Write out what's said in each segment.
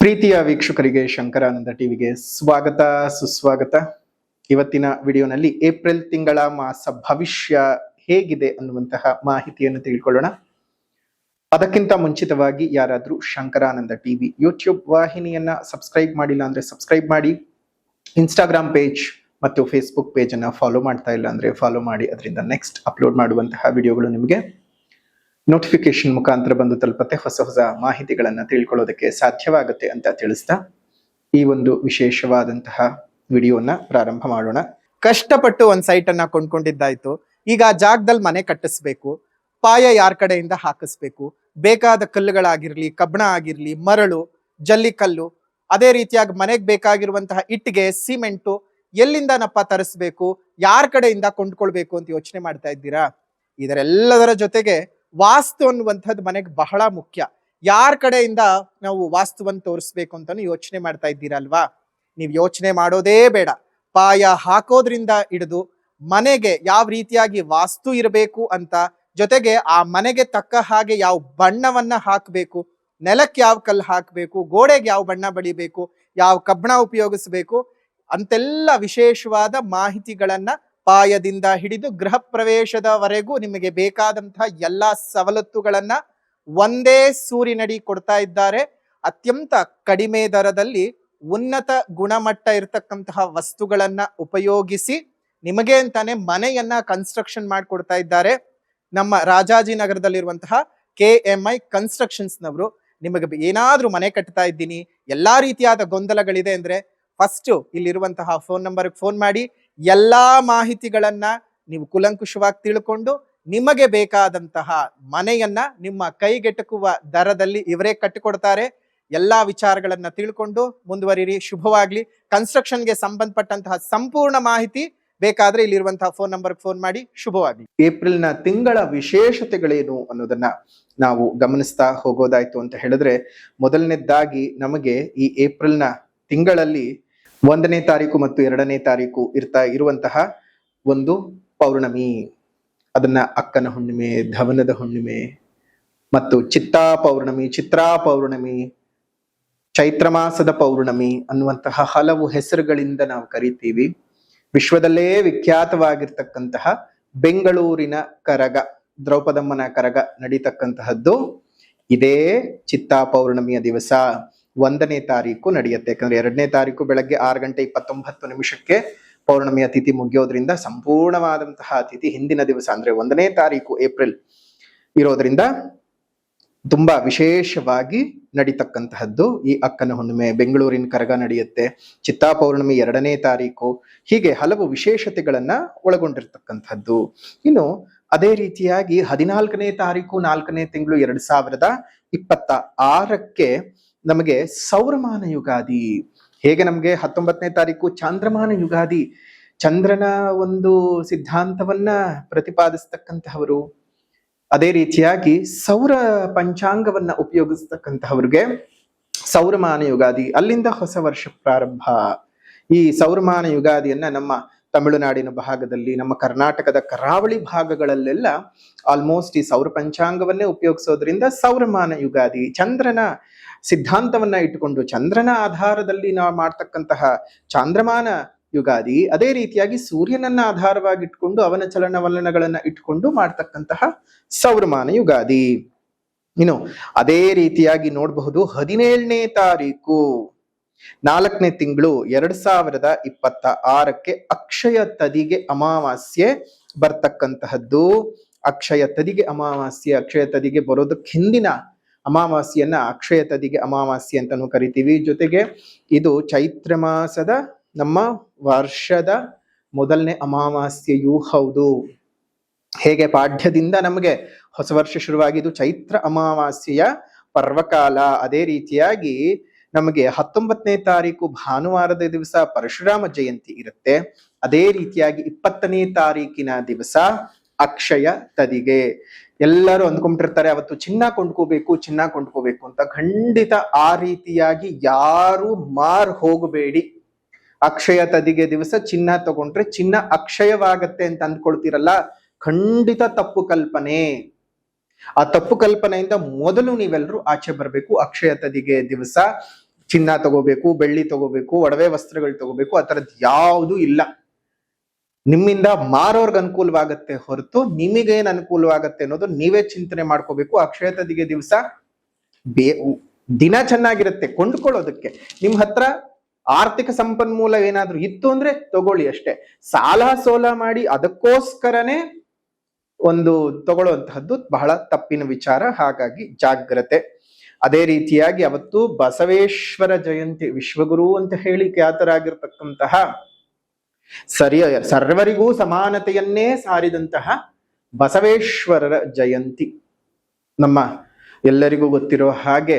ಪ್ರೀತಿಯ ವೀಕ್ಷಕರಿಗೆ ಶಂಕರಾನಂದ ಟಿವಿಗೆ ಸ್ವಾಗತ ಸುಸ್ವಾಗತ. ಇವತ್ತಿನ ವಿಡಿಯೋನಲ್ಲಿ ಏಪ್ರಿಲ್ ತಿಂಗಳ ಮಾಸ ಭವಿಷ್ಯ ಹೇಗಿದೆ ಅನ್ನುವಂತಹ ಮಾಹಿತಿಯನ್ನು ತಿಳ್ಕೊಳ್ಳೋಣ. ಅದಕ್ಕಿಂತ ಮುಂಚಿತವಾಗಿ ಯಾರಾದ್ರೂ ಶಂಕರಾನಂದ ಟಿವಿ ಯೂಟ್ಯೂಬ್ ವಾಹಿನಿಯನ್ನ ಸಬ್ಸ್ಕ್ರೈಬ್ ಮಾಡಿಲ್ಲ ಅಂದ್ರೆ ಸಬ್ಸ್ಕ್ರೈಬ್ ಮಾಡಿ, ಇನ್ಸ್ಟಾಗ್ರಾಮ್ ಪೇಜ್ ಮತ್ತು ಫೇಸ್ಬುಕ್ ಪೇಜ್ ಅನ್ನ ಫಾಲೋ ಮಾಡ್ತಾ ಇಲ್ಲ ಅಂದ್ರೆ ಫಾಲೋ ಮಾಡಿ. ಅದರಿಂದ ನೆಕ್ಸ್ಟ್ ಅಪ್ಲೋಡ್ ಮಾಡುವಂತಹ ವಿಡಿಯೋಗಳು ನಿಮಗೆ ನೋಟಿಫಿಕೇಶನ್ ಮುಖಾಂತರ ಬಂದು ತಲುಪತ್ತೆ, ಹೊಸ ಹೊಸ ಮಾಹಿತಿಗಳನ್ನ ತಿಳ್ಕೊಳ್ಳೋದಕ್ಕೆ ಸಾಧ್ಯವಾಗುತ್ತೆ ಅಂತ ತಿಳಿಸ್ತಾ ಈ ಒಂದು ವಿಶೇಷವಾದಂತಹ ವಿಡಿಯೋನ ಪ್ರಾರಂಭ ಮಾಡೋಣ. ಕಷ್ಟಪಟ್ಟು ಒಂದ್ ಸೈಟ್ ಅನ್ನ ಕೊಂಡ್ಕೊಂಡಿದ್ದಾಯ್ತು, ಈಗ ಆ ಜಾಗದಲ್ಲಿ ಮನೆ ಕಟ್ಟಿಸ್ಬೇಕು, ಪಾಯ ಯಾರ ಕಡೆಯಿಂದ ಹಾಕಿಸ್ಬೇಕು, ಬೇಕಾದ ಕಲ್ಲುಗಳಾಗಿರ್ಲಿ, ಕಬ್ಬಣ ಆಗಿರ್ಲಿ, ಮರಳು, ಜಲ್ಲಿಕಲ್ಲು, ಅದೇ ರೀತಿಯಾಗಿ ಮನೆಗೆ ಬೇಕಾಗಿರುವಂತಹ ಇಟ್ಟಿಗೆ, ಸಿಮೆಂಟು ಎಲ್ಲಿಂದನಪ್ಪ ತರಿಸ್ಬೇಕು, ಯಾರ ಕಡೆಯಿಂದ ಕೊಂಡ್ಕೊಳ್ಬೇಕು ಅಂತ ಯೋಚನೆ ಮಾಡ್ತಾ ಇದ್ದೀರಾ? ಇದರೆಲ್ಲದರ ಜೊತೆಗೆ ವಾಸ್ತು ಅನ್ನುವಂಥದ್ದು ಮನೆಗೆ ಬಹಳ ಮುಖ್ಯ. ಯಾರ ಕಡೆಯಿಂದ ನಾವು ವಾಸ್ತುವನ್ನು ತೋರಿಸ್ಬೇಕು ಅಂತಾನು ಯೋಚನೆ ಮಾಡ್ತಾ ಇದ್ದೀರಲ್ವಾ? ನೀವು ಯೋಚನೆ ಮಾಡೋದೇ ಬೇಡ. ಪಾಯ ಹಾಕೋದ್ರಿಂದ ಹಿಡಿದು ಮನೆಗೆ ಯಾವ ರೀತಿಯಾಗಿ ವಾಸ್ತು ಇರಬೇಕು ಅಂತ, ಜೊತೆಗೆ ಆ ಮನೆಗೆ ತಕ್ಕ ಹಾಗೆ ಯಾವ ಬಣ್ಣವನ್ನ ಹಾಕಬೇಕು, ನೆಲಕ್ಕೆ ಯಾವ ಕಲ್ಲು ಹಾಕಬೇಕು, ಗೋಡೆಗೆ ಯಾವ ಬಣ್ಣ ಬಳಿಬೇಕು, ಯಾವ ಕಬ್ಬಣ ಉಪಯೋಗಿಸ್ಬೇಕು ಅಂತೆಲ್ಲ ವಿಶೇಷವಾದ ಮಾಹಿತಿಗಳನ್ನ ಪಾಯದಿಂದ ಹಿಡಿದು ಗೃಹ ಪ್ರವೇಶದವರೆಗೂ ನಿಮಗೆ ಬೇಕಾದಂತಹ ಎಲ್ಲಾ ಸವಲತ್ತುಗಳನ್ನ ಒಂದೇ ಸೂರಿನಡಿ ಕೊಡ್ತಾ ಇದ್ದಾರೆ. ಅತ್ಯಂತ ಕಡಿಮೆ ದರದಲ್ಲಿ ಉನ್ನತ ಗುಣಮಟ್ಟ ಇರತಕ್ಕಂತಹ ವಸ್ತುಗಳನ್ನ ಉಪಯೋಗಿಸಿ ನಿಮಗೆ ಅಂತಾನೆ ಮನೆಯನ್ನ ಕನ್ಸ್ಟ್ರಕ್ಷನ್ ಮಾಡಿಕೊಡ್ತಾ ಇದ್ದಾರೆ. ನಮ್ಮ ರಾಜಾಜಿನಗರದಲ್ಲಿರುವಂತಹ KMI ಕನ್ಸ್ಟ್ರಕ್ಷನ್ಸ್ ನವರು ನಿಮಗೆ ಏನಾದ್ರೂ ಮನೆ ಕಟ್ತಾ ಇದ್ದೀನಿ, ಎಲ್ಲಾ ರೀತಿಯಾದ ಗೊಂದಲಗಳಿದೆ ಅಂದ್ರೆ ಫಸ್ಟ್ ಇಲ್ಲಿರುವಂತಹ ಫೋನ್ ನಂಬರ್ಗೆ ಫೋನ್ ಮಾಡಿ ಎಲ್ಲಾ ಮಾಹಿತಿಗಳನ್ನ ನೀವು ಕುಲಂಕುಷವಾಗಿ ತಿಳ್ಕೊಂಡು ನಿಮಗೆ ಬೇಕಾದಂತಹ ಮನೆಯನ್ನ ನಿಮ್ಮ ಕೈಗೆಟಕುವ ದರದಲ್ಲಿ ಇವರೇ ಕಟ್ಟಿಕೊಡ್ತಾರೆ. ಎಲ್ಲಾ ವಿಚಾರಗಳನ್ನ ತಿಳ್ಕೊಂಡು ಮುಂದುವರಿರಿ. ಶುಭವಾಗ್ಲಿ. ಕನ್ಸ್ಟ್ರಕ್ಷನ್ಗೆ ಸಂಬಂಧಪಟ್ಟಂತಹ ಸಂಪೂರ್ಣ ಮಾಹಿತಿ ಬೇಕಾದ್ರೆ ಇಲ್ಲಿರುವಂತಹ ಫೋನ್ ನಂಬರ್ಗೆ ಫೋನ್ ಮಾಡಿ. ಶುಭವಾಗ್ಲಿ. ಏಪ್ರಿಲ್ನ ತಿಂಗಳ ವಿಶೇಷತೆಗಳೇನು ಅನ್ನೋದನ್ನ ನಾವು ಗಮನಿಸ್ತಾ ಹೋಗೋದಾಯ್ತು ಅಂತ ಹೇಳಿದ್ರೆ, ಮೊದಲನೇದಾಗಿ ನಮಗೆ ಈ ಏಪ್ರಿಲ್ನ ತಿಂಗಳಲ್ಲಿ 1ನೇ ತಾರೀಕು ಮತ್ತು 2ನೇ ತಾರೀಕು ಇರುವಂತಹ ಒಂದು ಪೌರ್ಣಮಿ, ಅದನ್ನ ಅಕ್ಕನ ಹುಣ್ಣಿಮೆ, ಧವನದ ಹುಣ್ಣಿಮೆ ಮತ್ತು ಚಿತ್ತಾ ಪೌರ್ಣಮಿ, ಚೈತ್ರ ಮಾಸದ ಪೌರ್ಣಮಿ ಅನ್ನುವಂತಹ ಹಲವು ಹೆಸರುಗಳಿಂದ ನಾವು ಕರಿತೀವಿ. ವಿಶ್ವದಲ್ಲೇ ವಿಖ್ಯಾತವಾಗಿರ್ತಕ್ಕಂತಹ ಬೆಂಗಳೂರಿನ ಕರಗ, ದ್ರೌಪದಮ್ಮನ ಕರಗ ನಡೀತಕ್ಕಂತಹದ್ದು ಇದೇ ಚಿತ್ತಾ ಪೌರ್ಣಮಿಯ ದಿವಸ 1ನೇ ತಾರೀಕು ನಡೆಯುತ್ತೆ. ಯಾಕಂದ್ರೆ 2ನೇ ತಾರೀಕು ಬೆಳಗ್ಗೆ 6:29 ಪೌರ್ಣಮಿಯ ತಿಥಿ ಮುಗಿಯೋದ್ರಿಂದ ಸಂಪೂರ್ಣವಾದಂತಹ ತಿಥಿ ಹಿಂದಿನ ದಿವಸ ಅಂದ್ರೆ 1ನೇ ತಾರೀಕು ಏಪ್ರಿಲ್ ಇರೋದ್ರಿಂದ ತುಂಬಾ ವಿಶೇಷವಾಗಿ ನಡೀತಕ್ಕಂತಹದ್ದು ಈ ಅಕ್ಕನ ಹುಣ್ಣಿಮೆ. ಬೆಂಗಳೂರಿನ ಕರಗ ನಡೆಯುತ್ತೆ. ಚಿತ್ತಾ ಪೌರ್ಣಮಿ 2ನೇ ತಾರೀಕು. ಹೀಗೆ ಹಲವು ವಿಶೇಷತೆಗಳನ್ನ ಒಳಗೊಂಡಿರ್ತಕ್ಕಂಥದ್ದು. ಇನ್ನು ಅದೇ ರೀತಿಯಾಗಿ 14ನೇ ತಾರೀಕು 4ನೇ ತಿಂಗಳು 2026 ನಮಗೆ ಸೌರಮಾನ ಯುಗಾದಿ. ಹೇಗೆ ನಮಗೆ 19ನೇ ತಾರೀಕು ಚಾಂದ್ರಮಾನ ಯುಗಾದಿ, ಚಂದ್ರನ ಒಂದು ಸಿದ್ಧಾಂತವನ್ನ ಪ್ರತಿಪಾದಿಸ್ತಕ್ಕಂತಹವರು, ಅದೇ ರೀತಿಯಾಗಿ ಸೌರ ಪಂಚಾಂಗವನ್ನ ಉಪಯೋಗಿಸ್ತಕ್ಕಂತಹವ್ರಿಗೆ ಸೌರಮಾನ ಯುಗಾದಿ. ಅಲ್ಲಿಂದ ಹೊಸ ವರ್ಷ ಪ್ರಾರಂಭ. ಈ ಸೌರಮಾನ ಯುಗಾದಿಯನ್ನ ನಮ್ಮ ತಮಿಳುನಾಡಿನ ಭಾಗದಲ್ಲಿ, ನಮ್ಮ ಕರ್ನಾಟಕದ ಕರಾವಳಿ ಭಾಗಗಳಲ್ಲೆಲ್ಲ ಆಲ್ಮೋಸ್ಟ್ ಈ ಸೌರ ಪಂಚಾಂಗವನ್ನೇ ಉಪಯೋಗಿಸೋದ್ರಿಂದ ಸೌರಮಾನ ಯುಗಾದಿ. ಚಂದ್ರನ ಸಿದ್ಧಾಂತವನ್ನ ಇಟ್ಟುಕೊಂಡು, ಚಂದ್ರನ ಆಧಾರದಲ್ಲಿ ನಾವು ಮಾಡ್ತಕ್ಕಂತಹ ಚಾಂದ್ರಮಾನ ಯುಗಾದಿ. ಅದೇ ರೀತಿಯಾಗಿ ಸೂರ್ಯನನ್ನ ಆಧಾರವಾಗಿ ಇಟ್ಕೊಂಡು ಅವನ ಚಲನವಲನಗಳನ್ನ ಇಟ್ಕೊಂಡು ಮಾಡ್ತಕ್ಕಂತಹ ಸೌರಮಾನ ಯುಗಾದಿ. ಇನ್ನು ಅದೇ ರೀತಿಯಾಗಿ ನೋಡಬಹುದು 17ನೇ ತಾರೀಕು 4ನೇ ತಿಂಗಳು 2026 ಅಕ್ಷಯ ತದಿಗೆ ಅಮಾವಾಸ್ಯೆ ಬರ್ತಕ್ಕಂತಹದ್ದು. ಅಕ್ಷಯ ತದಿಗೆ ಅಮಾವಾಸ್ಯೆ, ಅಕ್ಷಯ ತದಿಗೆ ಬರೋದಕ್ಕೆ ಹಿಂದಿನ ಅಮಾವಾಸ್ಯೆಯನ್ನ ಅಕ್ಷಯ ತದಿಗೆ ಅಮಾವಾಸ್ಯೆ ಅಂತಾನು ಕರಿತೀವಿ. ಜೊತೆಗೆ ಇದು ಚೈತ್ರ ಮಾಸದ ನಮ್ಮ ವರ್ಷದ ಮೊದಲನೇ ಅಮಾವಾಸ್ಯೆಯೂ ಹೌದು. ಹೇಗೆ ಪಾಠ್ಯದಿಂದ ನಮಗೆ ಹೊಸ ವರ್ಷ ಶುರುವಾಗಿದ್ದು ಚೈತ್ರ ಅಮಾವಾಸ್ಯೆಯ ಪರ್ವಕಾಲ, ಅದೇ ರೀತಿಯಾಗಿ ನಮಗೆ 19ನೇ ತಾರೀಕು ಭಾನುವಾರದ ದಿವಸ ಪರಶುರಾಮ ಜಯಂತಿ ಇರುತ್ತೆ. ಅದೇ ರೀತಿಯಾಗಿ 20ನೇ ತಾರೀಕಿನ ದಿವಸ ಅಕ್ಷಯ ತದಿಗೆ. ಎಲ್ಲರೂ ಅಂದ್ಕೊಂಡಿರ್ತಾರೆ ಅವತ್ತು ಚಿನ್ನ ಕೊಂಡ್ಕೋಬೇಕು ಅಂತ. ಖಂಡಿತ ಆ ರೀತಿಯಾಗಿ ಯಾರು ಹೋಗಬೇಡಿ. ಅಕ್ಷಯ ತದಿಗೆ ದಿವಸ ಚಿನ್ನ ತಗೊಂಡ್ರೆ ಚಿನ್ನ ಅಕ್ಷಯವಾಗತ್ತೆ ಅಂತ ಅಂದ್ಕೊಳ್ತೀರಲ್ಲ, ಖಂಡಿತ ತಪ್ಪು ಕಲ್ಪನೆ. ಆ ತಪ್ಪು ಕಲ್ಪನೆಯಿಂದ ಮೊದಲು ನೀವೆಲ್ಲರೂ ಆಚೆ ಬರಬೇಕು. ಅಕ್ಷಯ ತದಿಗೆ ದಿವಸ ಚಿನ್ನ ತಗೋಬೇಕು, ಬೆಳ್ಳಿ ತಗೋಬೇಕು, ಒಡವೆ ವಸ್ತ್ರಗಳು ತಗೋಬೇಕು, ಆ ತರದ್ ಯಾವುದು ಇಲ್ಲ. ನಿಮ್ಮಿಂದ ಮಾರೋರ್ಗ್ ಅನುಕೂಲವಾಗತ್ತೆ ಹೊರತು ನಿಮಗೇನ್ ಅನುಕೂಲವಾಗತ್ತೆ ಅನ್ನೋದು ನೀವೇ ಚಿಂತನೆ ಮಾಡ್ಕೋಬೇಕು. ಅಕ್ಷಯ ತದಿಗೆ ದಿವಸ ದಿನ ಚೆನ್ನಾಗಿರುತ್ತೆ ಕೊಂಡ್ಕೊಳ್ಳೋದಕ್ಕೆ. ನಿಮ್ ಹತ್ರ ಆರ್ಥಿಕ ಸಂಪನ್ಮೂಲ ಏನಾದ್ರೂ ಇತ್ತು ಅಂದ್ರೆ ತಗೊಳ್ಳಿ ಅಷ್ಟೇ. ಸಾಲ ಸೋಲ ಮಾಡಿ ಅದಕ್ಕೋಸ್ಕರನೇ ಒಂದು ತಗೊಳ್ಳುವಂತಹದ್ದು ಬಹಳ ತಪ್ಪಿನ ವಿಚಾರ. ಹಾಗಾಗಿ ಜಾಗ್ರತೆ. ಅದೇ ರೀತಿಯಾಗಿ ಅವತ್ತು ಬಸವೇಶ್ವರ ಜಯಂತಿ, ವಿಶ್ವಗುರು ಅಂತ ಹೇಳಿ ಖ್ಯಾತರಾಗಿರ್ತಕ್ಕಂತಹ ಸರ್ವರಿಗೂ ಸಮಾನತೆಯನ್ನೇ ಸಾರಿದಂತಹ ಬಸವೇಶ್ವರರ ಜಯಂತಿ. ನಮ್ಮ ಎಲ್ಲರಿಗೂ ಗೊತ್ತಿರೋ ಹಾಗೆ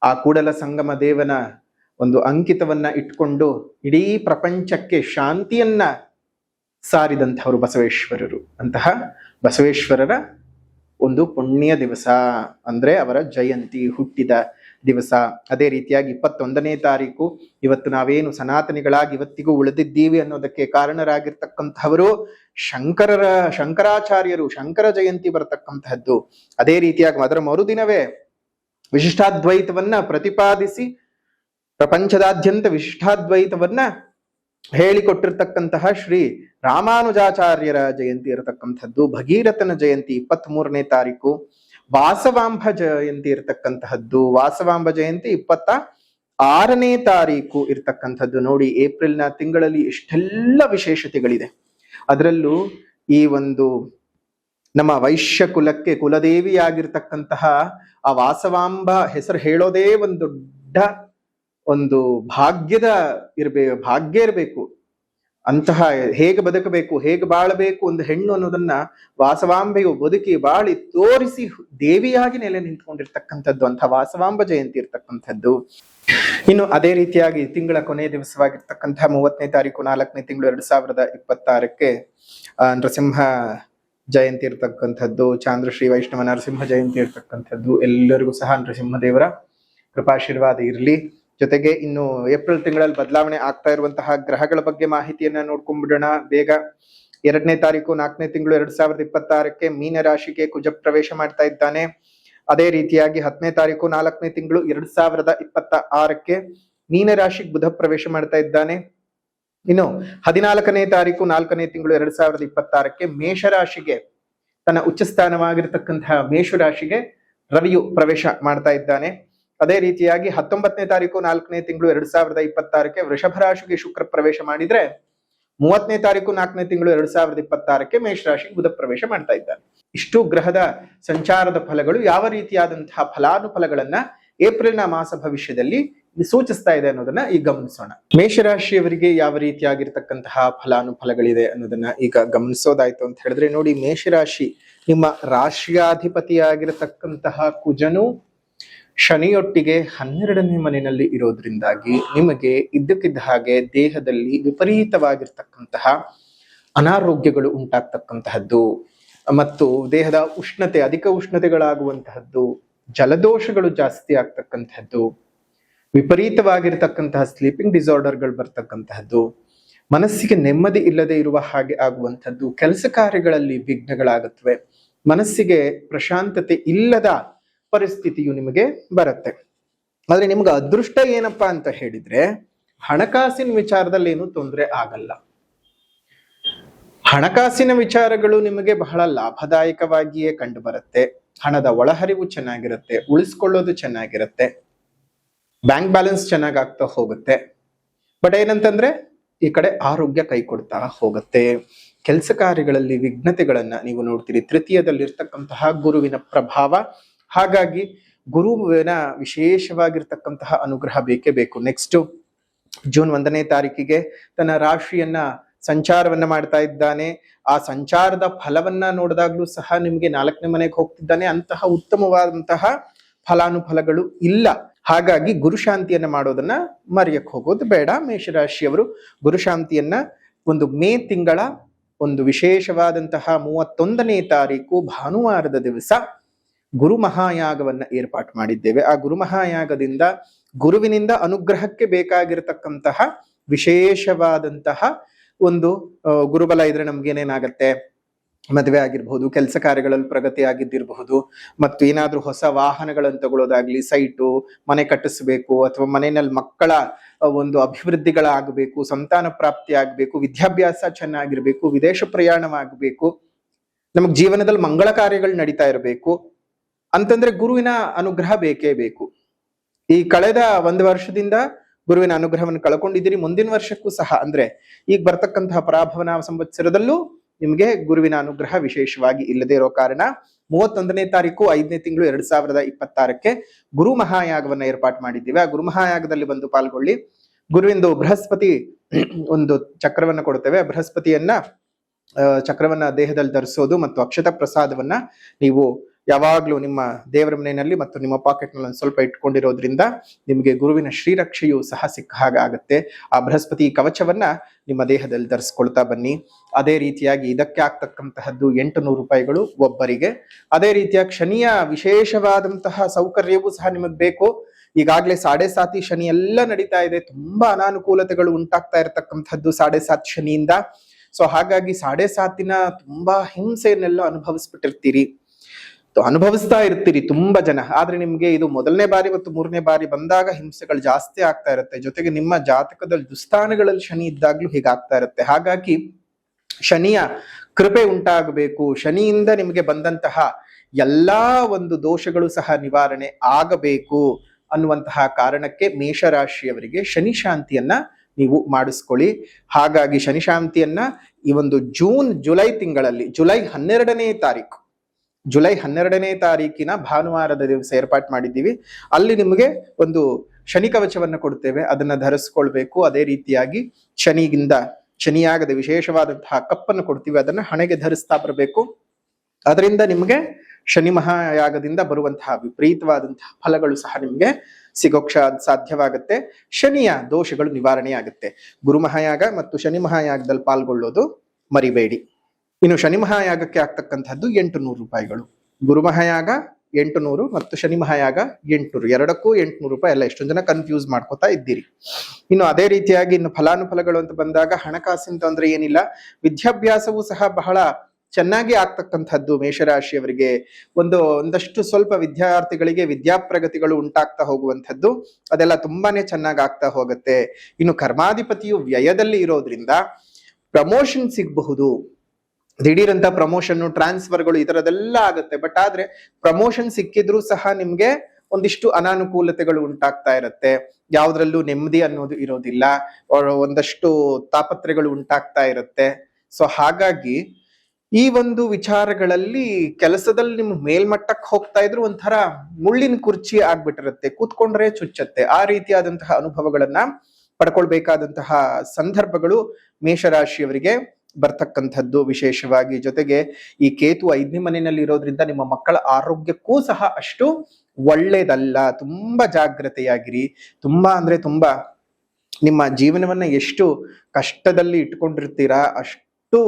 ಆ ಕೂಡಲ ಸಂಗಮ ದೇವನ ಒಂದು ಅಂಕಿತವನ್ನ ಇಟ್ಕೊಂಡು ಇಡೀ ಪ್ರಪಂಚಕ್ಕೆ ಶಾಂತಿಯನ್ನ ಸಾರಿದಂಥವರು ಬಸವೇಶ್ವರರು. ಅಂತಹ ಬಸವೇಶ್ವರರ ಒಂದು ಪುಣ್ಯ ದಿವಸ ಅಂದ್ರೆ ಅವರ ಜಯಂತಿ, ಹುಟ್ಟಿದ ದಿವಸ. ಅದೇ ರೀತಿಯಾಗಿ 21ನೇ ತಾರೀಕು ಇವತ್ತು ನಾವೇನು ಸನಾತನಿಗಳಾಗಿ ಇವತ್ತಿಗೂ ಉಳಿದಿದ್ದೀವಿ ಅನ್ನೋದಕ್ಕೆ ಕಾರಣರಾಗಿರ್ತಕ್ಕಂಥವರು ಶಂಕರಾಚಾರ್ಯರು, ಶಂಕರ ಜಯಂತಿ ಬರತಕ್ಕಂತಹದ್ದು. ಅದೇ ರೀತಿಯಾಗಿ ಅದರ ಮರುದಿನವೇ ವಿಶಿಷ್ಟಾದ್ವೈತವನ್ನ ಪ್ರತಿಪಾದಿಸಿ ಪ್ರಪಂಚದಾದ್ಯಂತ ವಿಶಿಷ್ಟಾದ್ವೈತವನ್ನ ಹೇಳಿಕೊಟ್ಟಿರ್ತಕ್ಕಂತಹ ಶ್ರೀ ರಾಮಾನುಜಾಚಾರ್ಯರ ಜಯಂತಿ ಇರತಕ್ಕಂಥದ್ದು. ಭಗೀರಥನ ಜಯಂತಿ 23ನೇ ತಾರೀಕು. ವಾಸವಾಂಬ ಜಯಂತಿ ಇರತಕ್ಕಂತಹದ್ದು. ವಾಸವಾಂಬ ಜಯಂತಿ 26ನೇ ತಾರೀಕು ಇರ್ತಕ್ಕಂಥದ್ದು. ನೋಡಿ, ಏಪ್ರಿಲ್ನ ತಿಂಗಳಲ್ಲಿ ಇಷ್ಟೆಲ್ಲ ವಿಶೇಷತೆಗಳಿದೆ. ಅದರಲ್ಲೂ ಈ ಒಂದು ನಮ್ಮ ವೈಶ್ಯ ಕುಲಕ್ಕೆ ಕುಲದೇವಿಯಾಗಿರ್ತಕ್ಕಂತಹ ಆ ವಾಸವಾಂಬ ಹೆಸರು ಹೇಳೋದೇ ಒಂದು ದೊಡ್ಡ ಒಂದು ಭಾಗ್ಯ ಇರಬೇಕು. ಅಂತಹ ಹೇಗೆ ಬದುಕಬೇಕು, ಹೇಗೆ ಬಾಳಬೇಕು ಒಂದು ಹೆಣ್ಣು ಅನ್ನೋದನ್ನ ವಾಸವಾಂಬೆಯು ಬದುಕಿ ಬಾಳಿ ತೋರಿಸಿ ದೇವಿಯಾಗಿ ನೆಲೆ ನಿಂತ್ಕೊಂಡಿರ್ತಕ್ಕಂಥದ್ದು ಅಂತಹ ವಾಸವಾಂಬ ಜಯಂತಿ ಇರ್ತಕ್ಕಂಥದ್ದು. ಇನ್ನು ಅದೇ ರೀತಿಯಾಗಿ ತಿಂಗಳ ಕೊನೆಯ ದಿವಸವಾಗಿರ್ತಕ್ಕಂತಹ 30ನೇ ತಾರೀಕು 4ನೇ ತಿಂಗಳು 2026ಕ್ಕೆ ನರಸಿಂಹ ಜಯಂತಿ ಇರ್ತಕ್ಕಂಥದ್ದು. ಚಾಂದ್ರಶ್ರೀ ವೈಷ್ಣವ ನರಸಿಂಹ ಜಯಂತಿ ಇರ್ತಕ್ಕಂಥದ್ದು. ಎಲ್ಲರಿಗೂ ಸಹ ನರಸಿಂಹದೇವರ ಕೃಪಾಶೀರ್ವಾದ ಇರಲಿ. ಜೊತೆಗೆ ಇನ್ನು ಏಪ್ರಿಲ್ ತಿಂಗಳಲ್ಲಿ ಬದಲಾವಣೆ ಆಗ್ತಾ ಇರುವಂತಹ ಗ್ರಹಗಳ ಬಗ್ಗೆ ಮಾಹಿತಿಯನ್ನ ನೋಡ್ಕೊಂಡ್ಬಿಡೋಣ ಬೇಗ. 2ನೇ ತಾರೀಕು 4ನೇ ತಿಂಗಳು 2026ಕ್ಕೆ ಮೀನ ರಾಶಿಗೆ ಕುಜ ಪ್ರವೇಶ ಮಾಡ್ತಾ ಇದ್ದಾನೆ. ಅದೇ ರೀತಿಯಾಗಿ 10ನೇ ತಾರೀಕು 4ನೇ ತಿಂಗಳು 2026ಕ್ಕೆ ಮೀನ ರಾಶಿಗೆ ಬುಧ ಪ್ರವೇಶ ಮಾಡ್ತಾ ಇದ್ದಾನೆ. ಇನ್ನು 14ನೇ ತಾರೀಕು 4ನೇ ತಿಂಗಳು 2026ಕ್ಕೆ ಮೇಷರಾಶಿಗೆ ತನ್ನ ಉಚ್ಚ ಸ್ಥಾನವಾಗಿರ್ತಕ್ಕಂತಹ ಮೇಷರಾಶಿಗೆ ರವಿಯು ಪ್ರವೇಶ ಮಾಡ್ತಾ ಇದ್ದಾನೆ. ಅದೇ ರೀತಿಯಾಗಿ 19ನೇ ತಾರೀಕು 4ನೇ ತಿಂಗಳು 2026ಕ್ಕೆ ವೃಷಭ ರಾಶಿಗೆ ಶುಕ್ರ ಪ್ರವೇಶ ಮಾಡಿದ್ರೆ 30ನೇ ತಾರೀಕು 4ನೇ ತಿಂಗಳು 2026ಕ್ಕೆ ಮೇಷರಾಶಿಗೆ ಬುಧ ಪ್ರವೇಶ ಮಾಡ್ತಾ ಇದ್ದಾನೆ. ಇಷ್ಟು ಗ್ರಹದ ಸಂಚಾರದ ಫಲಗಳು ಯಾವ ರೀತಿಯಾದಂತಹ ಫಲಾನುಫಲಗಳನ್ನ ಏಪ್ರಿಲ್ನ ಮಾಸ ಭವಿಷ್ಯದಲ್ಲಿ ಸೂಚಿಸ್ತಾ ಇದೆ ಅನ್ನೋದನ್ನ ಈಗ ಗಮನಿಸೋಣ. ಮೇಷರಾಶಿಯವರಿಗೆ ಯಾವ ರೀತಿಯಾಗಿರ್ತಕ್ಕಂತಹ ಫಲಾನುಫಲಗಳಿದೆ ಅನ್ನೋದನ್ನ ಈಗ ಗಮನಿಸೋದಾಯ್ತು ಅಂತ ಹೇಳಿದ್ರೆ, ನೋಡಿ, ಮೇಷರಾಶಿ ನಿಮ್ಮ ರಾಶಿಯಾಧಿಪತಿಯಾಗಿರತಕ್ಕಂತಹ ಕುಜನು ಶನಿಯೊಟ್ಟಿಗೆ 12ನೇ ಮನೆಯಲ್ಲಿ ಇರೋದ್ರಿಂದಾಗಿ ನಿಮಗೆ ಇದ್ದಕ್ಕಿದ್ದ ಹಾಗೆ ದೇಹದಲ್ಲಿ ವಿಪರೀತವಾಗಿರ್ತಕ್ಕಂತಹ ಅನಾರೋಗ್ಯಗಳು ಉಂಟಾಗ್ತಕ್ಕಂತಹದ್ದು ಮತ್ತು ದೇಹದ ಉಷ್ಣತೆ, ಅಧಿಕ ಉಷ್ಣತೆಗಳಾಗುವಂತಹದ್ದು, ಜಲದೋಷಗಳು ಜಾಸ್ತಿ ಆಗ್ತಕ್ಕಂತಹದ್ದು, ವಿಪರೀತವಾಗಿರ್ತಕ್ಕಂತಹ ಸ್ಲೀಪಿಂಗ್ ಡಿಸಾರ್ಡರ್ಗಳು ಬರ್ತಕ್ಕಂತಹದ್ದು, ಮನಸ್ಸಿಗೆ ನೆಮ್ಮದಿ ಇಲ್ಲದೆ ಇರುವ ಹಾಗೆ ಆಗುವಂಥದ್ದು, ಕೆಲಸ ಕಾರ್ಯಗಳಲ್ಲಿ ವಿಘ್ನಗಳಾಗುತ್ತವೆ, ಮನಸ್ಸಿಗೆ ಪ್ರಶಾಂತತೆ ಇಲ್ಲದ ಪರಿಸ್ಥಿತಿಯು ನಿಮಗೆ ಬರುತ್ತೆ. ಆದ್ರೆ ನಿಮ್ಗೆ ಅದೃಷ್ಟ ಏನಪ್ಪಾ ಅಂತ ಹೇಳಿದ್ರೆ, ಹಣಕಾಸಿನ ವಿಚಾರದಲ್ಲಿ ಏನು ತೊಂದರೆ ಆಗಲ್ಲ. ಹಣಕಾಸಿನ ವಿಚಾರಗಳು ನಿಮಗೆ ಬಹಳ ಲಾಭದಾಯಕವಾಗಿಯೇ ಕಂಡು ಬರುತ್ತೆ. ಹಣದ ಒಳಹರಿವು ಚೆನ್ನಾಗಿರುತ್ತೆ, ಉಳಿಸ್ಕೊಳ್ಳೋದು ಚೆನ್ನಾಗಿರುತ್ತೆ, ಬ್ಯಾಂಕ್ ಬ್ಯಾಲೆನ್ಸ್ ಚೆನ್ನಾಗಿ ಆಗ್ತಾ ಹೋಗುತ್ತೆ. ಬಟ್ ಏನಂತಂದ್ರೆ ಈ ಕಡೆ ಆರೋಗ್ಯ ಕೈ ಕೊಡ್ತಾ ಹೋಗುತ್ತೆ. ಕೆಲಸ ಕಾರ್ಯಗಳಲ್ಲಿ ವಿಘ್ನತೆಗಳನ್ನ ನೀವು ನೋಡ್ತೀರಿ. ತೃತೀಯದಲ್ಲಿರ್ತಕ್ಕಂತಹ ಗುರುವಿನ ಪ್ರಭಾವ, ಹಾಗಾಗಿ ಗುರುವಿನ ವಿಶೇಷವಾಗಿರ್ತಕ್ಕಂತಹ ಅನುಗ್ರಹ ಬೇಕೇ ಬೇಕು. ನೆಕ್ಸ್ಟ್ ಜೂನ್ 1ನೇ ತಾರೀಕಿಗೆ ತನ್ನ ರಾಶಿಯನ್ನ ಸಂಚಾರವನ್ನ ಮಾಡ್ತಾ ಇದ್ದಾನೆ. ಆ ಸಂಚಾರದ ಫಲವನ್ನ ನೋಡಿದಾಗ್ಲೂ ಸಹ ನಿಮ್ಗೆ 4ನೇ ಮನೆಗೆ ಹೋಗ್ತಿದ್ದಾನೆ. ಅಂತಹ ಉತ್ತಮವಾದಂತಹ ಫಲಾನುಫಲಗಳು ಇಲ್ಲ. ಹಾಗಾಗಿ ಗುರುಶಾಂತಿಯನ್ನ ಮಾಡೋದನ್ನ ಮರೆಯಕ್ ಹೋಗೋದು ಬೇಡ. ಮೇಷರಾಶಿಯವರು ಗುರುಶಾಂತಿಯನ್ನ ಒಂದು ಮೇ ತಿಂಗಳ ಒಂದು ವಿಶೇಷವಾದಂತಹ 31ನೇ ತಾರೀಕು ಭಾನುವಾರದ ದಿವಸ ಗುರು ಮಹಾಯಾಗವನ್ನ ಏರ್ಪಾಟು ಮಾಡಿದ್ದೇವೆ. ಆ ಗುರು ಮಹಾಯಾಗದಿಂದ ಗುರುವಿನಿಂದ ಅನುಗ್ರಹಕ್ಕೆ ಬೇಕಾಗಿರತಕ್ಕಂತಹ ವಿಶೇಷವಾದಂತಹ ಒಂದು ಗುರುಬಲ ಇದ್ರೆ ನಮ್ಗೇನೇನಾಗತ್ತೆ, ಮದುವೆ ಆಗಿರ್ಬಹುದು, ಕೆಲಸ ಕಾರ್ಯಗಳಲ್ಲಿ ಪ್ರಗತಿ ಆಗಿದ್ದಿರಬಹುದು, ಮತ್ತು ಏನಾದ್ರೂ ಹೊಸ ವಾಹನಗಳನ್ನು ತಗೊಳ್ಳೋದಾಗ್ಲಿ, ಸೈಟು, ಮನೆ ಕಟ್ಟಿಸ್ಬೇಕು, ಅಥವಾ ಮನೆಯಲ್ಲಿ ಮಕ್ಕಳ ಒಂದು ಅಭಿವೃದ್ಧಿಗಳಾಗಬೇಕು, ಸಂತಾನ ಪ್ರಾಪ್ತಿ ಆಗ್ಬೇಕು, ವಿದ್ಯಾಭ್ಯಾಸ ಚೆನ್ನಾಗಿರ್ಬೇಕು, ವಿದೇಶ ಪ್ರಯಾಣವಾಗಬೇಕು, ನಮಗ್ ಜೀವನದಲ್ಲಿ ಮಂಗಳ ಕಾರ್ಯಗಳು ನಡೀತಾ ಇರಬೇಕು ಅಂತಂದ್ರೆ ಗುರುವಿನ ಅನುಗ್ರಹ ಬೇಕೇ ಬೇಕು. ಈ ಕಳೆದ 1 ವರ್ಷದಿಂದ ಗುರುವಿನ ಅನುಗ್ರಹವನ್ನು ಕಳ್ಕೊಂಡಿದ್ದೀರಿ. ಮುಂದಿನ ವರ್ಷಕ್ಕೂ ಸಹ ಅಂದ್ರೆ ಈಗ ಬರ್ತಕ್ಕಂತಹ ಪರಾಭವನ ಸಂವತ್ಸರದಲ್ಲೂ ನಿಮ್ಗೆ ಗುರುವಿನ ಅನುಗ್ರಹ ವಿಶೇಷವಾಗಿ ಇಲ್ಲದೆ ಇರೋ ಕಾರಣ 31ನೇ ತಾರೀಕು 5ನೇ ತಿಂಗಳು 2026ಕ್ಕೆ ಗುರು ಮಹಾಯಾಗವನ್ನ ಏರ್ಪಾಟ್ ಮಾಡಿದ್ದೀವಿ. ಆ ಗುರು ಮಹಾಯಾಗದಲ್ಲಿ ಬಂದು ಪಾಲ್ಗೊಳ್ಳಿ. ಗುರುವಿಂದು ಬೃಹಸ್ಪತಿ ಒಂದು ಚಕ್ರವನ್ನ ಕೊಡ್ತೇವೆ. ಬೃಹಸ್ಪತಿಯನ್ನ ಚಕ್ರವನ್ನ ದೇಹದಲ್ಲಿ ಧರಿಸೋದು ಮತ್ತು ಅಕ್ಷತ ಪ್ರಸಾದವನ್ನ ನೀವು ಯಾವಾಗ್ಲೂ ನಿಮ್ಮ ದೇವರ ಮನೆಯಲ್ಲಿ ಮತ್ತು ನಿಮ್ಮ ಪಾಕೆಟ್ ನಲ್ಲಿ ಸ್ವಲ್ಪ ಇಟ್ಕೊಂಡಿರೋದ್ರಿಂದ ನಿಮಗೆ ಗುರುವಿನ ಶ್ರೀರಕ್ಷೆಯು ಸಹ ಸಿಕ್ಕ ಹಾಗಾಗತ್ತೆ. ಆ ಬೃಹಸ್ಪತಿ ಕವಚವನ್ನ ನಿಮ್ಮ ದೇಹದಲ್ಲಿ ಧರಿಸ್ಕೊಳ್ತಾ ಬನ್ನಿ. ಅದೇ ರೀತಿಯಾಗಿ ಇದಕ್ಕೆ ಆಗ್ತಕ್ಕಂತಹದ್ದು 800 ರೂಪಾಯಿಗಳು ಒಬ್ಬರಿಗೆ. ಅದೇ ರೀತಿಯಾಗಿ ಶನಿಯ ವಿಶೇಷವಾದಂತಹ ಸೌಕರ್ಯವೂ ಸಹ ನಿಮಗ್ ಬೇಕು. ಈಗಾಗ್ಲೇ 7.5 ಶನಿ ಎಲ್ಲ ನಡೀತಾ ಇದೆ. ತುಂಬಾ ಅನಾನುಕೂಲತೆಗಳು ಉಂಟಾಗ್ತಾ ಇರತಕ್ಕಂಥದ್ದು 7.5 ಶನಿಯಿಂದ. ಸೊ ಹಾಗಾಗಿ 7.5 ತುಂಬಾ ಹಿಂಸೆಯನ್ನೆಲ್ಲ ಅನುಭವಿಸ್ತಾ ಇರ್ತೀರಿ ತುಂಬಾ ಜನ. ಆದ್ರೆ ನಿಮ್ಗೆ ಇದು ಮೊದಲನೇ ಬಾರಿ ಮತ್ತು 3ನೇ ಬಾರಿ ಬಂದಾಗ ಹಿಂಸೆಗಳು ಜಾಸ್ತಿ ಆಗ್ತಾ ಇರುತ್ತೆ. ಜೊತೆಗೆ ನಿಮ್ಮ ಜಾತಕದಲ್ಲಿ ದುಸ್ಥಾನಗಳಲ್ಲಿ ಶನಿ ಇದ್ದಾಗ್ಲೂ ಹೀಗಾಗ್ತಾ ಇರುತ್ತೆ. ಹಾಗಾಗಿ ಶನಿಯ ಕೃಪೆ ಉಂಟಾಗಬೇಕು, ಶನಿಯಿಂದ ನಿಮಗೆ ಬಂದಂತಹ ಎಲ್ಲಾ ಒಂದು ದೋಷಗಳು ಸಹ ನಿವಾರಣೆ ಆಗಬೇಕು ಅನ್ನುವಂತಹ ಕಾರಣಕ್ಕೆ ಮೇಷರಾಶಿಯವರಿಗೆ ಶನಿ ಶಾಂತಿಯನ್ನ ನೀವು ಮಾಡಿಸ್ಕೊಳ್ಳಿ. ಹಾಗಾಗಿ ಶನಿ ಶಾಂತಿಯನ್ನ ಈ ಒಂದು ಜುಲೈ ತಿಂಗಳಲ್ಲಿ ಜುಲೈ 12ನೇ ತಾರೀಕಿನ ಭಾನುವಾರದ ದಿವಸ ಏರ್ಪಾಟ್ ಮಾಡಿದ್ದೀವಿ. ಅಲ್ಲಿ ನಿಮಗೆ ಒಂದು ಶನಿ ಕವಚವನ್ನ ಕೊಡ್ತೇವೆ, ಅದನ್ನ ಧರಿಸ್ಕೊಳ್ಬೇಕು. ಅದೇ ರೀತಿಯಾಗಿ ಶನಿಯಾಗದ ವಿಶೇಷವಾದಂತಹ ಕಪ್ಪನ್ನು ಕೊಡ್ತೀವಿ, ಅದನ್ನ ಹಣೆಗೆ ಧರಿಸ್ತಾ ಬರಬೇಕು. ಅದರಿಂದ ನಿಮಗೆ ಶನಿ ಮಹಾಯಾಗದಿಂದ ಬರುವಂತಹ ವಿಪರೀತವಾದಂತಹ ಫಲಗಳು ಸಹ ನಿಮ್ಗೆ ಸಿಗೋಕ್ ಸಾಧ್ಯವಾಗುತ್ತೆ. ಶನಿಯ ದೋಷಗಳು ನಿವಾರಣೆ ಆಗುತ್ತೆ. ಗುರು ಮಹಾಯಾಗ ಮತ್ತು ಶನಿ ಮಹಾಯಾಗದಲ್ಲಿ ಪಾಲ್ಗೊಳ್ಳೋದು ಮರಿಬೇಡಿ. ಇನ್ನು ಶನಿ ಮಹಾಯಾಗಕ್ಕೆ ಆಗ್ತಕ್ಕಂಥದ್ದು 800 ರೂಪಾಯಿಗಳು. ಗುರು ಮಹಾಯಾಗ 800 ಮತ್ತು ಶನಿ ಮಹಾಯಾಗ 800, ಎರಡಕ್ಕೂ 800 ರೂಪಾಯಿ. ಎಲ್ಲ ಎಷ್ಟೊಂದು ಜನ ಕನ್ಫ್ಯೂಸ್ ಮಾಡ್ಕೋತಾ ಇದ್ದೀರಿ. ಇನ್ನು ಅದೇ ರೀತಿಯಾಗಿ ಇನ್ನು ಫಲಾನುಫಲಗಳು ಅಂತ ಬಂದಾಗ ಹಣಕಾಸಿನ ತೊಂದರೆ ಏನಿಲ್ಲ. ವಿದ್ಯಾಭ್ಯಾಸವೂ ಸಹ ಬಹಳ ಚೆನ್ನಾಗಿ ಆಗ್ತಕ್ಕಂಥದ್ದು. ಮೇಷರಾಶಿಯವರಿಗೆ ಒಂದಷ್ಟು ಸ್ವಲ್ಪ ವಿದ್ಯಾರ್ಥಿಗಳಿಗೆ ವಿದ್ಯಾಪ್ರಗತಿಗಳು ಉಂಟಾಗ್ತಾ ಹೋಗುವಂಥದ್ದು, ಅದೆಲ್ಲ ತುಂಬಾನೇ ಚೆನ್ನಾಗಿ ಆಗ್ತಾ ಹೋಗುತ್ತೆ. ಇನ್ನು ಕರ್ಮಾಧಿಪತಿಯು ವ್ಯಯದಲ್ಲಿ ಇರೋದ್ರಿಂದ ಪ್ರಮೋಷನ್ ಸಿಗಬಹುದು. ದಿಢೀರಂತ ಪ್ರಮೋಷನ್, ಟ್ರಾನ್ಸ್ಫರ್ಗಳು ಈ ತರದೆಲ್ಲ ಆಗುತ್ತೆ. ಬಟ್ ಆದ್ರೆ ಪ್ರಮೋಷನ್ ಸಿಕ್ಕಿದ್ರೂ ಸಹ ನಿಮ್ಗೆ ಒಂದಿಷ್ಟು ಅನಾನುಕೂಲತೆಗಳು ಉಂಟಾಗ್ತಾ ಇರುತ್ತೆ. ಯಾವ್ದ್ರಲ್ಲೂ ನೆಮ್ಮದಿ ಅನ್ನೋದು ಇರೋದಿಲ್ಲ, ಒಂದಷ್ಟು ತಾಪತ್ರೆಗಳು ಉಂಟಾಗ್ತಾ ಇರುತ್ತೆ. ಸೊ ಹಾಗಾಗಿ ಈ ಒಂದು ವಿಚಾರಗಳಲ್ಲಿ ಕೆಲಸದಲ್ಲಿ ನಿಮ್ ಮೇಲ್ಮಟ್ಟಕ್ಕೆ ಹೋಗ್ತಾ ಇದ್ರು ಒಂಥರ ಮುಳ್ಳಿನ ಕುರ್ಚಿ ಆಗ್ಬಿಟ್ಟಿರುತ್ತೆ, ಕೂತ್ಕೊಂಡ್ರೆ ಚುಚ್ಚತ್ತೆ. ಆ ರೀತಿಯಾದಂತಹ ಅನುಭವಗಳನ್ನ ಪಡ್ಕೊಳ್ಬೇಕಾದಂತಹ ಸಂದರ್ಭಗಳು ಮೇಷರಾಶಿಯವರಿಗೆ ಬರ್ತಕ್ಕಂಥದ್ದು ವಿಶೇಷವಾಗಿ. ಜೊತೆಗೆ ಈ ಕೇತು 5ನೇ ಮನೆಯಲ್ಲಿ ಇರೋದ್ರಿಂದ ನಿಮ್ಮ ಮಕ್ಕಳ ಆರೋಗ್ಯಕ್ಕೂ ಸಹ ಅಷ್ಟು ಒಳ್ಳೇದಲ್ಲ. ತುಂಬಾ ಜಾಗ್ರತೆಯಾಗಿರಿ. ತುಂಬಾ ಅಂದ್ರೆ ತುಂಬಾ ನಿಮ್ಮ ಜೀವನವನ್ನ ಎಷ್ಟು ಕಷ್ಟದಲ್ಲಿ ಇಟ್ಕೊಂಡಿರ್ತೀರಾ ಅಷ್ಟು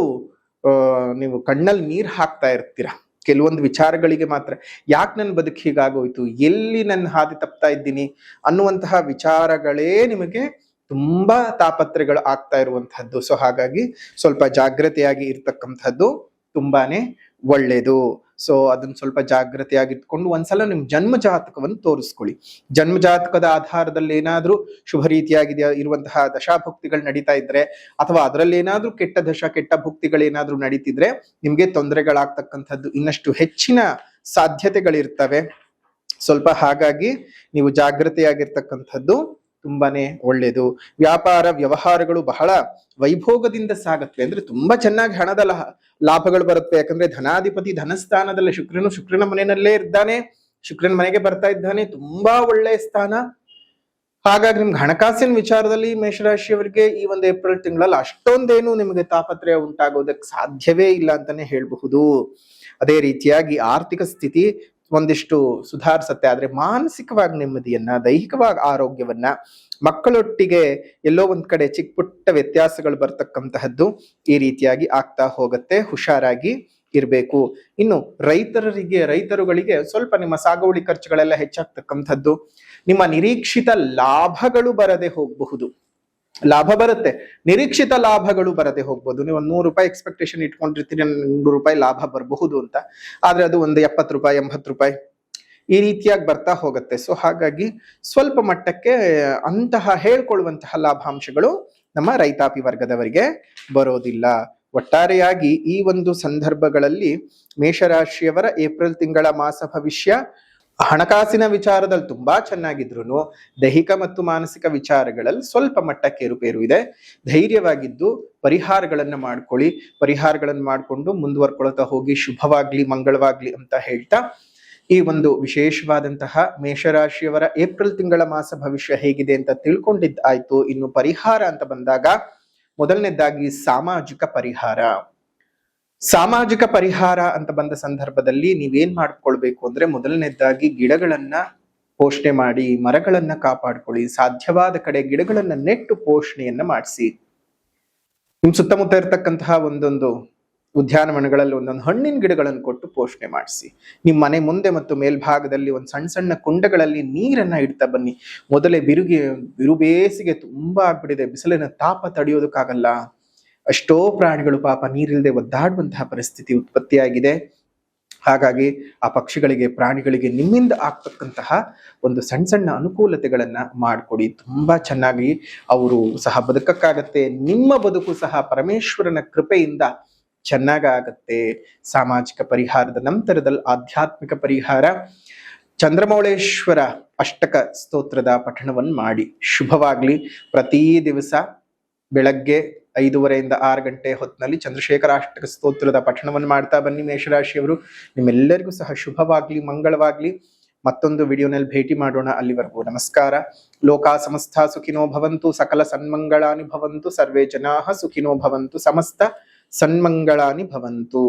ನೀವು ಕಣ್ಣಲ್ಲಿ ನೀರ್ ಹಾಕ್ತಾ ಇರ್ತೀರಾ. ಕೆಲವೊಂದು ವಿಚಾರಗಳಿಗೆ ಮಾತ್ರ ಯಾಕೆ ನನ್ನ ಬದುಕು ಹೀಗಾಗೋಯ್ತು, ಎಲ್ಲಿ ನನ್ನ ಹಾದಿ ತಪ್ತಾ ಇದ್ದೀನಿ ಅನ್ನುವಂತಹ ವಿಚಾರಗಳೇ ನಿಮಗೆ ತುಂಬಾ ತಾಪತ್ರೆಗಳು ಆಗ್ತಾ ಇರುವಂತಹದ್ದು. ಸೊ ಹಾಗಾಗಿ ಸ್ವಲ್ಪ ಜಾಗ್ರತೆಯಾಗಿ ಇರ್ತಕ್ಕಂಥದ್ದು ತುಂಬಾನೇ ಒಳ್ಳೇದು. ಸೊ ಅದನ್ನ ಸ್ವಲ್ಪ ಜಾಗ್ರತೆಯಾಗಿ ಇಟ್ಕೊಂಡು ಒಂದ್ಸಲ ನಿಮ್ ಜನ್ಮ ಜಾತಕವನ್ನು ತೋರಿಸ್ಕೊಳ್ಳಿ. ಜನ್ಮ ಜಾತಕದ ಆಧಾರದಲ್ಲಿ ಏನಾದ್ರೂ ಶುಭ ರೀತಿಯಾಗಿ ಇರುವಂತಹ ದಶಾಭುಕ್ತಿಗಳು ನಡೀತಾ ಇದ್ರೆ, ಅಥವಾ ಅದರಲ್ಲಿ ಏನಾದ್ರೂ ಕೆಟ್ಟ ದಶ ಕೆಟ್ಟ ಭುಕ್ತಿಗಳೇನಾದ್ರೂ ನಡೀತಿದ್ರೆ ನಿಮ್ಗೆ ತೊಂದರೆಗಳಾಗ್ತಕ್ಕಂಥದ್ದು ಇನ್ನಷ್ಟು ಹೆಚ್ಚಿನ ಸಾಧ್ಯತೆಗಳಿರ್ತವೆ ಸ್ವಲ್ಪ. ಹಾಗಾಗಿ ನೀವು ಜಾಗ್ರತೆಯಾಗಿರ್ತಕ್ಕಂಥದ್ದು ತುಂಬಾನೇ ಒಳ್ಳೇದು. ವ್ಯಾಪಾರ ವ್ಯವಹಾರಗಳು ಬಹಳ ವೈಭೋಗದಿಂದ ಸಾಗತ್ವೆ. ಅಂದ್ರೆ ತುಂಬಾ ಚೆನ್ನಾಗಿ ಹಣದ ಲಾಭಗಳು ಬರುತ್ತೆ. ಯಾಕಂದ್ರೆ ಧನಾಧಿಪತಿ ಧನಸ್ಥಾನದಲ್ಲಿ ಶುಕ್ರನ ಮನೆಯಲ್ಲೇ ಇದ್ದಾನೆ, ಶುಕ್ರನ ಮನೆಗೆ ಬರ್ತಾ ಇದ್ದಾನೆ, ತುಂಬಾ ಒಳ್ಳೆಯ ಸ್ಥಾನ. ಹಾಗಾಗಿ ನಿಮ್ಗೆ ಹಣಕಾಸಿನ ವಿಚಾರದಲ್ಲಿ ಮೇಷರಾಶಿಯವರಿಗೆ ಈ ಒಂದು ಏಪ್ರಿಲ್ ತಿಂಗಳಲ್ಲಿ ಅಷ್ಟೊಂದೇನು ನಿಮಗೆ ತಾಪತ್ರಯ ಉಂಟಾಗೋದಕ್ಕೆ ಸಾಧ್ಯವೇ ಇಲ್ಲ ಅಂತಾನೆ ಹೇಳ್ಬಹುದು. ಅದೇ ರೀತಿಯಾಗಿ ಆರ್ಥಿಕ ಸ್ಥಿತಿ ಒಂದಿಷ್ಟು ಸುಧಾರಿಸತ್ತೆ. ಆದ್ರೆ ಮಾನಸಿಕವಾಗಿ ನೆಮ್ಮದಿಯನ್ನ, ದೈಹಿಕವಾಗಿ ಆರೋಗ್ಯವನ್ನ, ಮಕ್ಕಳೊಟ್ಟಿಗೆ ಎಲ್ಲೋ ಒಂದ್ ಕಡೆ ಚಿಕ್ಕ ಪುಟ್ಟ ವ್ಯತ್ಯಾಸಗಳು ಬರ್ತಕ್ಕಂತಹದ್ದು ಈ ರೀತಿಯಾಗಿ ಆಗ್ತಾ ಹೋಗುತ್ತೆ. ಹುಷಾರಾಗಿ ಇರ್ಬೇಕು. ಇನ್ನು ರೈತರುಗಳಿಗೆ ಸ್ವಲ್ಪ ನಿಮ್ಮ ಸಾಗುವಳಿ ಖರ್ಚುಗಳೆಲ್ಲ ಹೆಚ್ಚಾಗ್ತಕ್ಕಂಥದ್ದು, ನಿಮ್ಮ ನಿರೀಕ್ಷಿತ ಲಾಭಗಳು ಬರದೆ ಹೋಗಬಹುದು. ಲಾಭ ಬರುತ್ತೆ, ನಿರೀಕ್ಷಿತ ಲಾಭಗಳು ಬರದೆ ಹೋಗ್ಬೋದು. ನೀವು ಒಂದು 100 ರೂಪಾಯಿ ಎಕ್ಸ್ಪೆಕ್ಟೇಷನ್ ಇಟ್ಕೊಂಡಿರ್ತೀರಿ, 100 ರೂಪಾಯಿ ಲಾಭ ಬರಬಹುದು ಅಂತ, ಆದ್ರೆ ಅದು ಒಂದು 70 ರೂಪಾಯಿ 80 ರೂಪಾಯಿ ಈ ರೀತಿಯಾಗಿ ಬರ್ತಾ ಹೋಗುತ್ತೆ. ಸೊ ಹಾಗಾಗಿ ಸ್ವಲ್ಪ ಮಟ್ಟಕ್ಕೆ ಅಂತಹ ಹೇಳ್ಕೊಳ್ಳುವಂತಹ ಲಾಭಾಂಶಗಳು ನಮ್ಮ ರೈತಾಪಿ ವರ್ಗದವರಿಗೆ ಬರೋದಿಲ್ಲ. ಒಟ್ಟಾರೆಯಾಗಿ ಈ ಒಂದು ಸಂದರ್ಭಗಳಲ್ಲಿ ಮೇಷರಾಶಿಯವರ ಏಪ್ರಿಲ್ ತಿಂಗಳ ಮಾಸ ಭವಿಷ್ಯ ಹಣಕಾಸಿನ ವಿಚಾರದಲ್ಲಿ ತುಂಬಾ ಚೆನ್ನಾಗಿದ್ರು ದೈಹಿಕ ಮತ್ತು ಮಾನಸಿಕ ವಿಚಾರಗಳಲ್ಲಿ ಸ್ವಲ್ಪ ಮಟ್ಟಕ್ಕೆ ಏರುಪೇರು ಇದೆ. ಧೈರ್ಯವಾಗಿದ್ದು ಪರಿಹಾರಗಳನ್ನ ಮಾಡ್ಕೊಳ್ಳಿ, ಪರಿಹಾರಗಳನ್ನು ಮಾಡಿಕೊಂಡು ಮುಂದುವರ್ಕೊಳ್ತಾ ಹೋಗಿ. ಶುಭವಾಗ್ಲಿ, ಮಂಗಳವಾಗ್ಲಿ ಅಂತ ಹೇಳ್ತಾ ಈ ಒಂದು ವಿಶೇಷವಾದಂತಹ ಮೇಷರಾಶಿಯವರ ಏಪ್ರಿಲ್ ತಿಂಗಳ ಮಾಸ ಭವಿಷ್ಯ ಹೇಗಿದೆ ಅಂತ ತಿಳ್ಕೊಂಡಿದ್ದಾಯ್ತು. ಇನ್ನು ಪರಿಹಾರ ಅಂತ ಬಂದಾಗ ಮೊದಲನೇದಾಗಿ ಸಾಮಾಜಿಕ ಪರಿಹಾರ. ಸಾಮಾಜಿಕ ಪರಿಹಾರ ಅಂತ ಬಂದ ಸಂದರ್ಭದಲ್ಲಿ ನೀವೇನ್ ಮಾಡ್ಕೊಳ್ಬೇಕು ಅಂದ್ರೆ, ಮೊದಲನೇದಾಗಿ ಗಿಡಗಳನ್ನ ಪೋಷಣೆ ಮಾಡಿ, ಮರಗಳನ್ನ ಕಾಪಾಡ್ಕೊಳ್ಳಿ. ಸಾಧ್ಯವಾದ ಕಡೆ ಗಿಡಗಳನ್ನ ನೆಟ್ಟು ಪೋಷಣೆಯನ್ನ ಮಾಡಿಸಿ. ನಿಮ್ ಸುತ್ತಮುತ್ತ ಇರತಕ್ಕಂತಹ ಒಂದೊಂದು ಉದ್ಯಾನವನಗಳಲ್ಲಿ ಒಂದೊಂದು ಹಣ್ಣಿನ ಗಿಡಗಳನ್ನು ಕೊಟ್ಟು ಪೋಷಣೆ ಮಾಡಿಸಿ. ನಿಮ್ಮ ಮನೆ ಮುಂದೆ ಮತ್ತು ಮೇಲ್ಭಾಗದಲ್ಲಿ ಒಂದು ಸಣ್ಣ ಸಣ್ಣ ಕುಂಡಗಳಲ್ಲಿ ನೀರನ್ನ ಇಡ್ತಾ ಬನ್ನಿ. ಮೊದಲೇ ಬಿರು ಬೇಸಿಗೆ ತುಂಬಾ ಆಗ್ಬಿಟ್ಟಿದೆ, ಬಿಸಿಲಿನ ತಾಪ ತಡೆಯೋದಕ್ಕಾಗಲ್ಲ. ಅಷ್ಟೋ ಪ್ರಾಣಿಗಳು ಪಾಪ ನೀರಿಲ್ಲದೆ ಒದ್ದಾಡುವಂತಹ ಪರಿಸ್ಥಿತಿ ಉತ್ಪತ್ತಿಯಾಗಿದೆ. ಹಾಗಾಗಿ ಆ ಪಕ್ಷಿಗಳಿಗೆ, ಪ್ರಾಣಿಗಳಿಗೆ ನಿಮ್ಮಿಂದ ಆಗ್ತಕ್ಕಂತಹ ಒಂದು ಸಣ್ಣ ಸಣ್ಣ ಅನುಕೂಲತೆಗಳನ್ನ ಮಾಡಿಕೊಡಿ. ತುಂಬಾ ಚೆನ್ನಾಗಿ ಅವರು ಸಹ ಬದುಕಕ್ಕಾಗತ್ತೆ. ನಿಮ್ಮ ಬದುಕು ಸಹ ಪರಮೇಶ್ವರನ ಕೃಪೆಯಿಂದ ಚೆನ್ನಾಗಾಗತ್ತೆ. ಸಾಮಾಜಿಕ ಪರಿಹಾರದ ನಂತರದಲ್ಲಿ ಆಧ್ಯಾತ್ಮಿಕ ಪರಿಹಾರ, ಚಂದ್ರಮೌಳೇಶ್ವರ ಅಷ್ಟಕ ಸ್ತೋತ್ರದ ಪಠಣವನ್ನು ಮಾಡಿ. ಶುಭವಾಗ್ಲಿ. ಪ್ರತಿ ದಿವಸ ಬೆಳಗ್ಗೆ 5:30 6 ಗಂಟೆ ಹೊತ್ತಿನಲ್ಲಿ ಚಂದ್ರಶೇಖರ ಅಷ್ಟಕ ಸ್ತೋತ್ರದ ಪಠಣವನ್ನು ಮಾಡ್ತಾ ಬನ್ನಿ ಮೇಷರಾಶಿಯವರು. ನಿಮ್ಮೆಲ್ಲರಿಗೂ ಸಹ ಶುಭವಾಗ್ಲಿ, ಮಂಗಳವಾಗ್ಲಿ. ಮತ್ತೊಂದು ವಿಡಿಯೋನಲ್ಲಿ ಭೇಟಿ ಮಾಡೋಣ. ಅಲ್ಲಿವರೆಗೂ ನಮಸ್ಕಾರ. ಲೋಕಾ ಸಮಸ್ತ ಸುಖಿನೋ ಭವಂತು, ಸಕಲ ಸನ್ಮಂಗಳಾನಿ ಭವಂತು, ಸರ್ವೇ ಜನಾಃ ಸುಖಿನೋ ಭವಂತು, ಸಮಸ್ತ ಸನ್ಮಂಗಳಾನಿ ಭವಂತು.